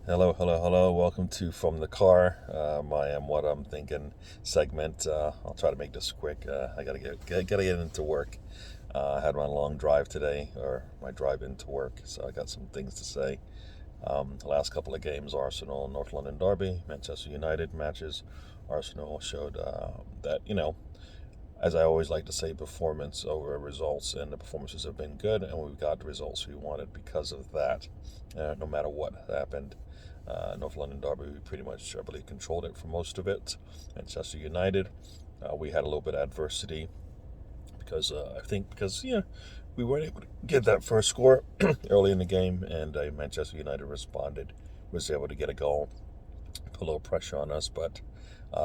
Hello, hello, hello. Welcome to From the Car. I am what I'm thinking segment. I'll try to make this quick. I gotta get into work. I had my long drive today, or my drive into work, so I got some things to say. The last couple of games, Arsenal, North London Derby, Manchester United matches. Arsenal showed that as I always like to say, performance over results, and the performances have been good, and we've got the results we wanted because of that. No matter what happened, North London Derby, we pretty much, I believe, controlled it for most of it. Manchester United, we had a little bit of adversity because we weren't able to get that first score early in the game, and Manchester United responded, was able to get a goal, put a little pressure on us, but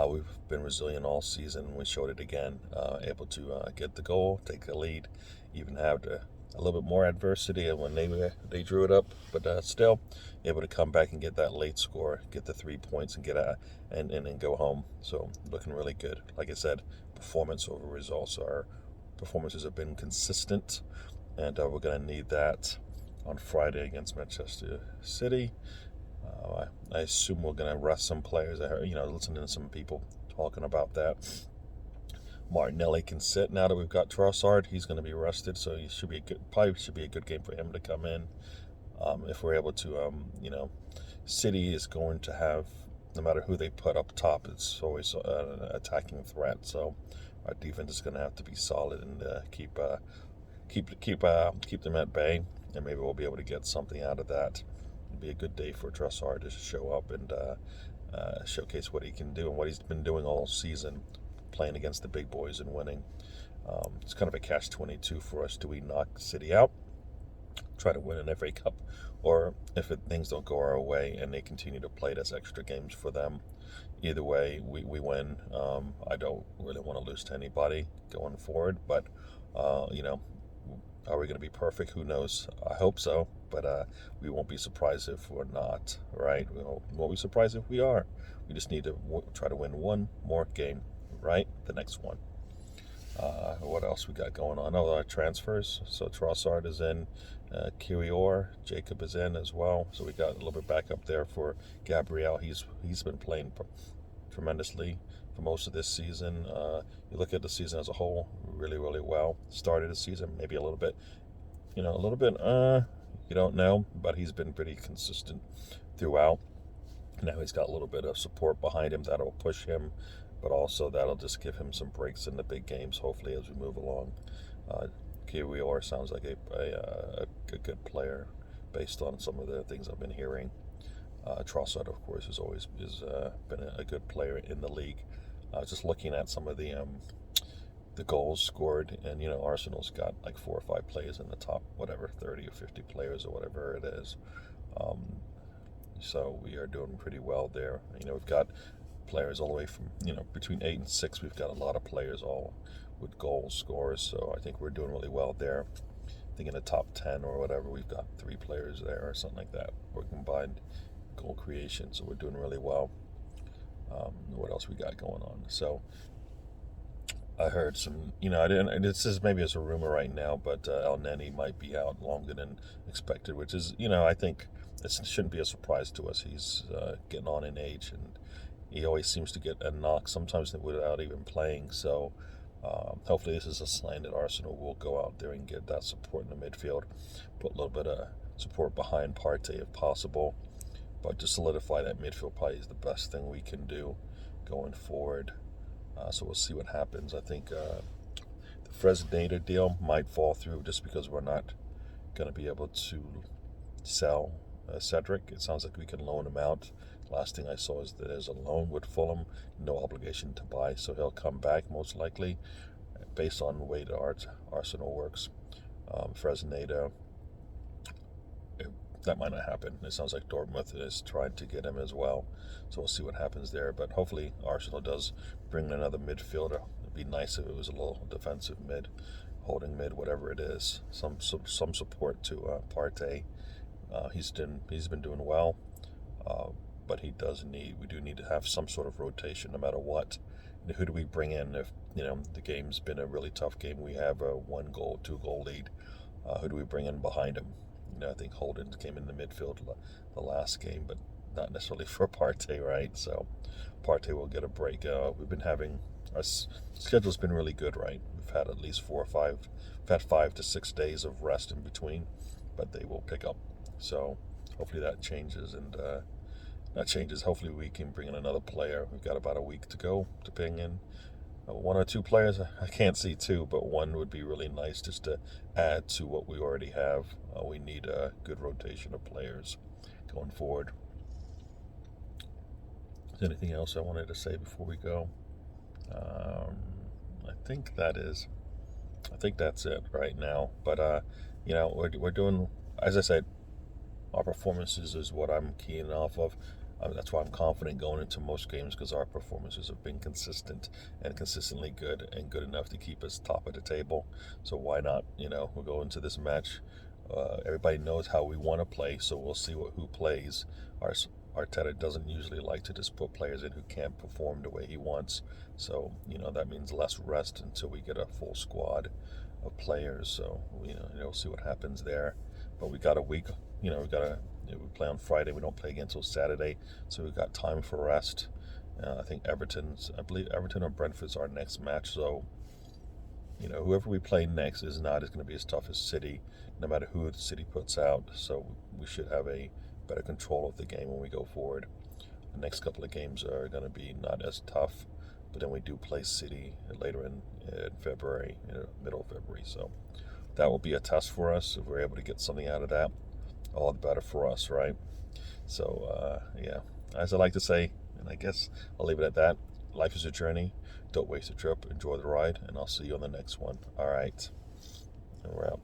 we've been resilient all season. We showed it again, able to get the goal, take the lead, even have a little bit more adversity when they drew it up, but still able to come back and get that late score, get the 3 points, and get and go home. So looking really good. Like I said, performance over results. Our performances have been consistent, and we're going to need that on Friday against Manchester City. I assume we're going to rest some players. I heard, listening to some people talking about that. Martinelli can sit now that we've got Trossard. He's going to be rested, so he should be a good game for him to come in. If we're able to, City is going to have, no matter who they put up top, it's always an attacking threat. So our defense is going to have to be solid and keep them at bay, and maybe we'll be able to get something out of that. It'd be a good day for Trossard to show up and showcase what he can do and what he's been doing all season, playing against the big boys and winning. It's kind of a catch-22 for us. Do we knock City out, try to win an FA Cup, or if things don't go our way and they continue to play, that's extra games for them. Either way, we win. I don't really want to lose to anybody going forward, but are we going to be perfect? Who knows? I hope so, but we won't be surprised if we're not, right? We won't be surprised if we are. We just need to try to win one more game, right? The next one. What else we got going on? Oh, our transfers. So Trossard is in. Kirior, Jacob is in as well. So we got a little bit back up there for Gabriel. He's been playing tremendously for most of this season. You look at the season as a whole, really, really well. Started the season maybe a little bit, you don't know, but he's been pretty consistent throughout. Now he's got a little bit of support behind him that'll push him, but also that'll just give him some breaks in the big games, hopefully, as we move along. Uh, Kiwior sounds like a good player based on some of the things I've been hearing. Trossard, of course, has been a good player in the league. Just looking at some of the goals scored, and Arsenal's got like 4 or 5 players in the top, whatever, 30 or 50 players or whatever it is. Um, so we are doing pretty well there. We've got players all the way from between 8 and 6. We've got a lot of players all with goal scores, so I think we're doing really well there. I think in the top 10 or whatever, we've got 3 players there or something like that. We're combined goal creation, so we're doing really well. What else we got going on? So I heard some, I didn't. This is maybe it's a rumor right now, but El Neni might be out longer than expected, which is, I think it shouldn't be a surprise to us. He's getting on in age, and he always seems to get a knock, sometimes without even playing. So hopefully this is a sign that Arsenal will go out there and get that support in the midfield, put a little bit of support behind Partey if possible. But to solidify that midfield probably is the best thing we can do going forward. So we'll see what happens. I think the Fresneda deal might fall through just because we're not going to be able to sell Cedric. It sounds like we can loan him out. Last thing I saw is that there's a loan with Fulham, no obligation to buy, so he'll come back most likely based on the way that Arsenal works. Fresneda, that might not happen. It sounds like Dortmund is trying to get him as well, so we'll see what happens there. But hopefully Arsenal does bring in another midfielder. It'd be nice if it was a little defensive mid, holding mid, whatever it is. Some support to Partey. He's been doing well, but we do need to have some sort of rotation no matter what. Who do we bring in if the game's been a really tough game? We have a 1 goal, 2 goal lead. Who do we bring in behind him? I think Holden came in the midfield the last game, but not necessarily for Partey, right? So Partey will get a break. We've been having our schedule's been really good, right? We've had at least 4 or 5, we've had 5 to 6 days of rest in between, but they will pick up. So hopefully that changes, and that changes. Hopefully we can bring in another player. We've got about a week to go to bring in 1 or 2 players. I can't see 2, but 1 would be really nice just to add to what we already have. We need a good rotation of players going forward. Is there anything else I wanted to say before we go? I think that's it right now. But we're doing, as I said, our performances is what I'm keying off of. That's why I'm confident going into most games, because our performances have been consistent and consistently good, and good enough to keep us top of the table. So why not? We'll go into this match. Everybody knows how we want to play, so we'll see who plays. Arteta doesn't usually like to just put players in who can't perform the way he wants. So that means less rest until we get a full squad of players. So we'll see what happens there. But we got a week. We play on Friday. We don't play again until Saturday, so we've got time for rest. I believe Everton or Brentford's our next match. So whoever we play next is going to be as tough as City, no matter who the City puts out. So we should have a better control of the game when we go forward. The next couple of games are going to be not as tough, but then we do play City later in February, middle of February. So that will be a test for us. If we're able to get something out of that, all the better for us, right? So, as I like to say, and I guess I'll leave it at that, life is a journey. Don't waste a trip. Enjoy the ride, and I'll see you on the next one. All right. And we're out.